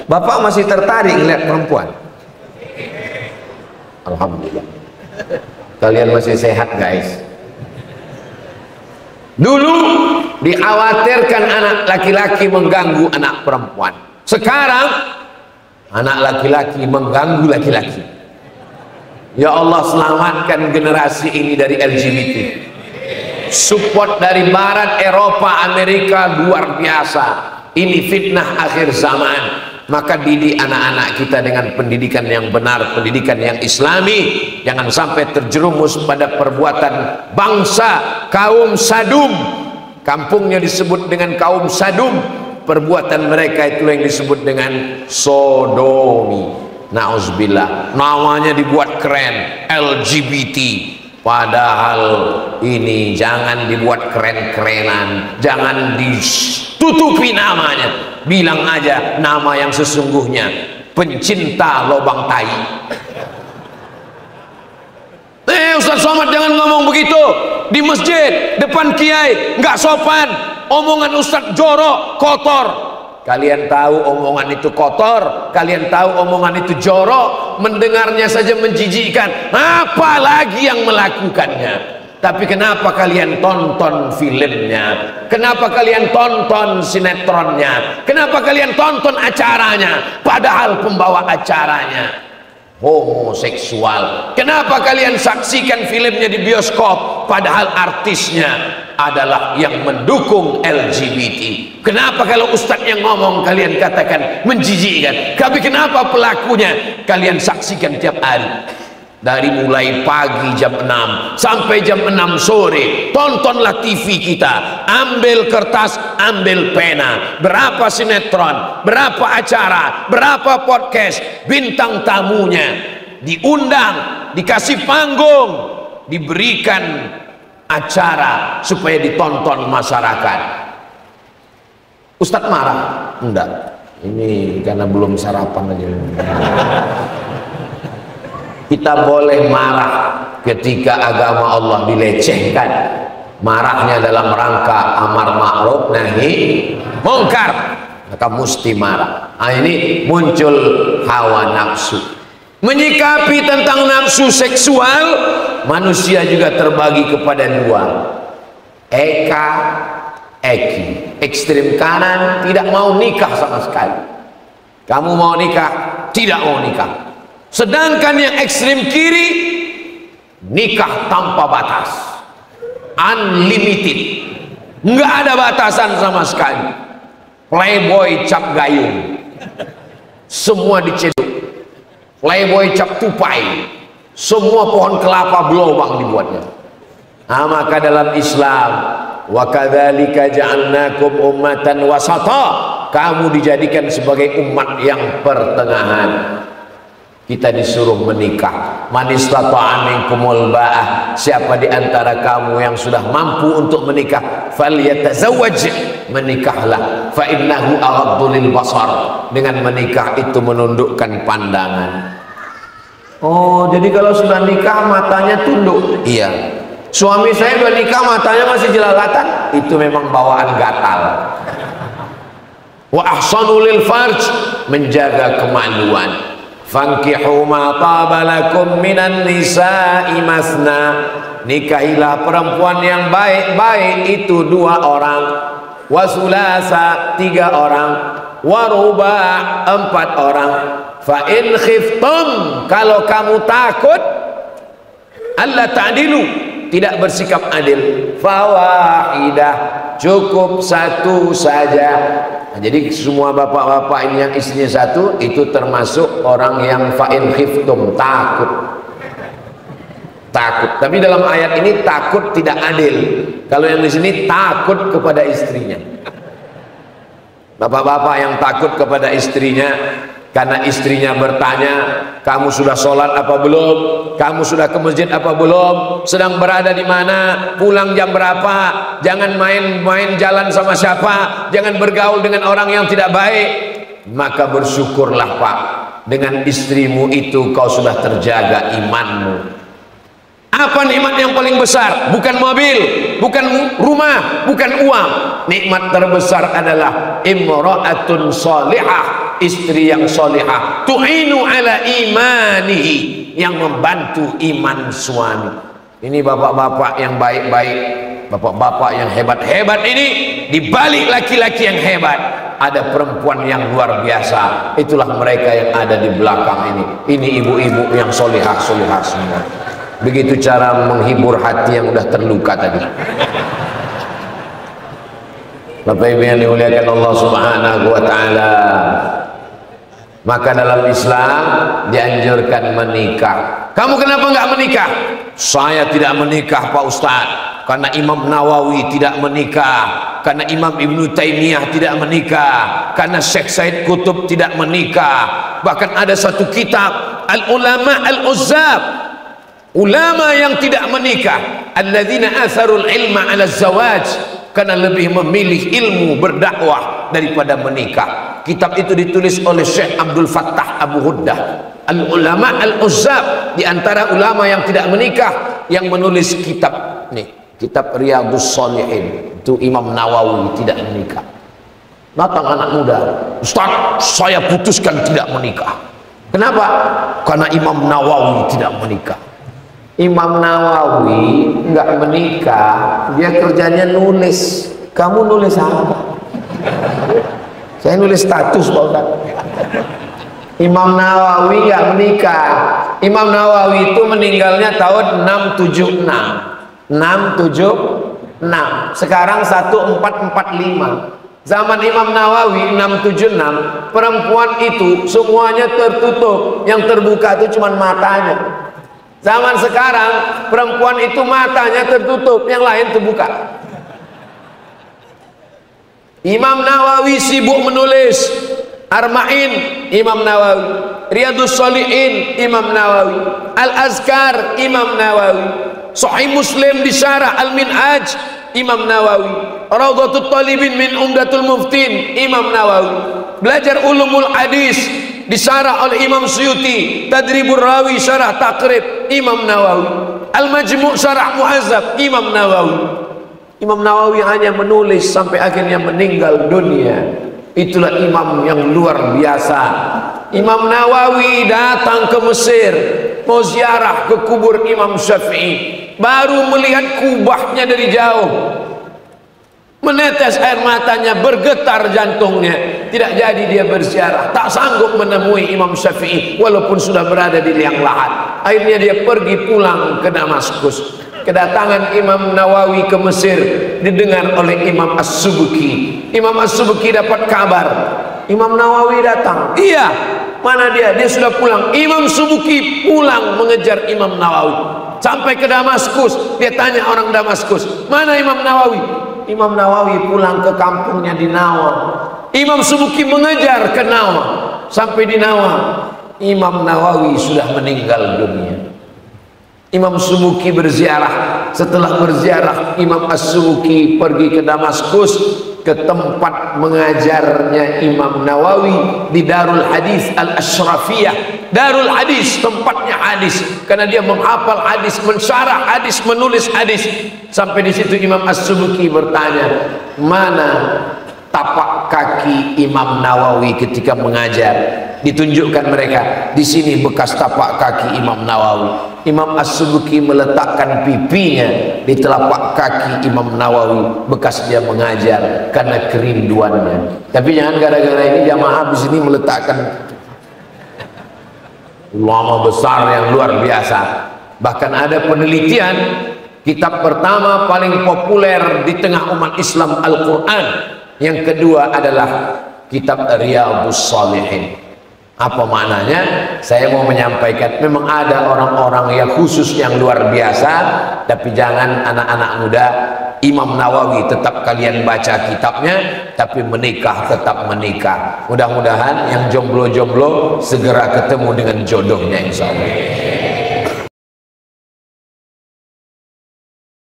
Bapak masih tertarik lihat perempuan? Alhamdulillah. Kalian masih sehat guys. Dulu dikhawatirkan anak laki-laki mengganggu anak perempuan. Sekarang anak laki-laki mengganggu laki-laki. Ya Allah, selamatkan generasi ini dari LGBT. Support dari Barat, Eropa, Amerika luar biasa. Ini fitnah akhir zaman. Maka didik anak-anak kita dengan pendidikan yang benar, pendidikan yang islami. Jangan sampai terjerumus pada perbuatan bangsa kaum Sadum. Kampungnya disebut dengan kaum Sadum. Perbuatan mereka itu yang disebut dengan sodomi. Na'udzubillah. Namanya dibuat keren, LGBT. Padahal ini jangan dibuat keren-kerenan, jangan ditutupi namanya. Bilang aja nama yang sesungguhnya, pencinta lobang tai. Ustaz Somad jangan ngomong begitu di masjid, depan kiai, nggak sopan. Omongan Ustaz jorok, kotor. Kalian tahu omongan itu kotor, kalian tahu omongan itu jorok, mendengarnya saja menjijikkan, apalagi yang melakukannya. Tapi kenapa kalian tonton filmnya? Kenapa kalian tonton sinetronnya? Kenapa kalian tonton acaranya? Padahal pembawa acaranya homoseksual. Kenapa kalian saksikan filmnya di bioskop? Padahal artisnya adalah yang mendukung LGBT. Kenapa kalau ustadz yang ngomong kalian katakan menjijikkan? Tapi kenapa pelakunya kalian saksikan tiap hari? Dari mulai pagi jam 6 sampai jam 6 sore, tontonlah TV kita, ambil kertas, ambil pena. Berapa sinetron, berapa acara, berapa podcast, bintang tamunya diundang, dikasih panggung, diberikan acara supaya ditonton masyarakat. Ustadz marah? Enggak, ini karena belum sarapan aja. Kita boleh marah ketika agama Allah dilecehkan. Marahnya dalam rangka amar ma'ruf nahi mungkar, maka mesti marah. Nah, ini muncul hawa nafsu. Menyikapi tentang nafsu seksual, manusia juga terbagi kepada dua. Eka, eki. Ekstrem kanan tidak mau nikah sama sekali. Kamu mau nikah? Tidak mau nikah. Sedangkan yang ekstrem kiri, nikah tanpa batas, unlimited, nggak ada batasan sama sekali. Playboy cap gayung, semua diceduk. Playboy cap tupai, semua pohon kelapa berlubang dibuatnya. Nah, maka dalam Islam, wa kadzalika ja'alnakum ummatan wasata, kamu dijadikan sebagai umat yang pertengahan. Kita disuruh menikah. Man istata'a minkumul ba'ah, siapa di antara kamu yang sudah mampu untuk menikah, falyatazawwaj, menikahlah. Fa innahu aghaddu lil basar, dengan menikah itu menundukkan pandangan. Oh, jadi kalau sudah nikah matanya tunduk? Iya. Suami saya udah nikah matanya masih jelalatan, itu memang bawaan gatal. Wa ahsanu lil farj, menjaga kemaluan. Fankihu ma taba lakum minan nisa'i masna, nikahilah perempuan yang baik-baik itu 2 orang, wa sulasa 3 orang, wa ruba' 4 orang. Fa in khiftum, kalau kamu takut alla ta'dilu, tidak bersikap adil, fawahidah, cukup 1 saja. Nah, jadi semua bapak-bapak ini yang istrinya 1 itu termasuk orang yang fa'in khiftum, takut. Tapi dalam ayat ini takut tidak adil. Kalau yang di sini takut kepada istrinya. Bapak-bapak yang takut kepada istrinya karena istrinya bertanya, kamu sudah sholat apa belum? Kamu sudah ke masjid apa belum? Sedang berada di mana? Pulang jam berapa? Jangan main-main jalan sama siapa? Jangan bergaul dengan orang yang tidak baik. Maka bersyukurlah Pak, dengan istrimu itu kau sudah terjaga imanmu. Apa nikmat yang paling besar? Bukan mobil, bukan rumah, bukan uang. Nikmat terbesar adalah imra'atun salihah, istri yang solihah, tu'inu ala imanihi, yang membantu iman suami. Ini bapak-bapak yang baik-baik, bapak-bapak yang hebat-hebat ini, dibalik laki-laki yang hebat ada perempuan yang luar biasa. Itulah mereka yang ada di belakang ini. Ini ibu-ibu yang solihah-solihah semua. Begitu cara menghibur hati yang udah terluka tadi. Bapak Ibu yang dimuliakan Allah Subhanahu wa taala, maka dalam Islam dianjurkan menikah. Kamu kenapa nggak menikah? Saya tidak menikah Pak Ustadz karena Imam Nawawi tidak menikah, karena Imam Ibnu Taimiyah tidak menikah, karena Syekh Said Qutb tidak menikah. Bahkan ada satu kitab Al-Ulama Al-Uzzab, ulama yang tidak menikah, alladzina atharul ilma ala zawaj, karena lebih memilih ilmu berdakwah daripada menikah. Kitab itu ditulis oleh Syekh Abdul Fattah Abu Huddah. Al-Ulama Al-Uzzab, di antara ulama yang tidak menikah, yang menulis kitab nih, kitab Riyadhus Shalihin, itu Imam Nawawi tidak menikah. Datang anak muda, Ustaz, saya putuskan tidak menikah. Kenapa? Karena Imam Nawawi tidak menikah. Imam Nawawi nggak menikah, dia kerjanya nulis. Kamu nulis apa? Saya nulis status Pak Ustaz. Imam Nawawi nggak menikah. Imam Nawawi itu meninggalnya tahun 676. 676. Sekarang 1445. Zaman Imam Nawawi 676, perempuan itu semuanya tertutup. Yang terbuka itu cuma matanya. Zaman sekarang perempuan itu matanya tertutup, yang lain terbuka. Imam Nawawi sibuk menulis Arba'in, Imam Nawawi, Riyadhus Shalihin, Imam Nawawi, Al-Azkar, Imam Nawawi, Sahih Muslim disyarah Al-Minhaj, Imam Nawawi, Raudhatul Talibin min Umdatul Muftin, Imam Nawawi. Belajar ulumul hadis disyarah oleh Imam Suyuti, Tadribur Rawi syarah Taqrib, Imam Nawawi, Al-Majmu' syarah Mu'azzab, Imam Nawawi. Imam Nawawi hanya menulis sampai akhirnya meninggal dunia. Itulah imam yang luar biasa. Imam Nawawi datang ke Mesir, mau ziarah ke kubur Imam Syafi'i, baru melihat kubahnya dari jauh, menetes air matanya, bergetar jantungnya. Tidak jadi dia berziarah, tak sanggup menemui Imam Syafi'i walaupun sudah berada di liang lahat. Akhirnya dia pergi pulang ke Damaskus. Kedatangan Imam Nawawi ke Mesir didengar oleh Imam As-Subki. Imam As-Subki dapat kabar Imam Nawawi datang. Iya, mana dia? Dia sudah pulang. Imam Subki pulang mengejar Imam Nawawi sampai ke Damaskus. Dia tanya orang Damaskus, mana Imam Nawawi? Imam Nawawi pulang ke kampungnya di Nawa. Imam Subki mengejar ke Nawa. Sampai di Nawa, Imam Nawawi sudah meninggal dunia. Imam Subki berziarah. Setelah berziarah, Imam As-Subki pergi ke Damaskus, ke tempat mengajarnya Imam Nawawi di Darul Hadis Al-Ashrafiyah. Darul Hadis, tempatnya hadis, karena dia menghafal hadis, mensyarah hadis, menulis hadis. Sampai di situ Imam As-Subki bertanya, mana tapak kaki Imam Nawawi ketika mengajar? Ditunjukkan mereka, di sini bekas tapak kaki Imam Nawawi. Imam As-Subki meletakkan pipinya di telapak kaki Imam Nawawi bekas dia mengajar karena kerinduannya. Tapi jangan gara-gara ini jamaah habis ini meletakkan ulama besar yang luar biasa. Bahkan ada penelitian, kitab pertama paling populer di tengah umat Islam Al-Quran, yang kedua adalah kitab Riyadhus Shalihin. Apa maknanya? Saya mau menyampaikan, memang ada orang-orang yang khusus yang luar biasa, tapi jangan anak-anak muda. Imam Nawawi tetap kalian baca kitabnya, tapi menikah tetap menikah. Mudah-mudahan yang jomblo-jomblo segera ketemu dengan jodohnya, insya Allah.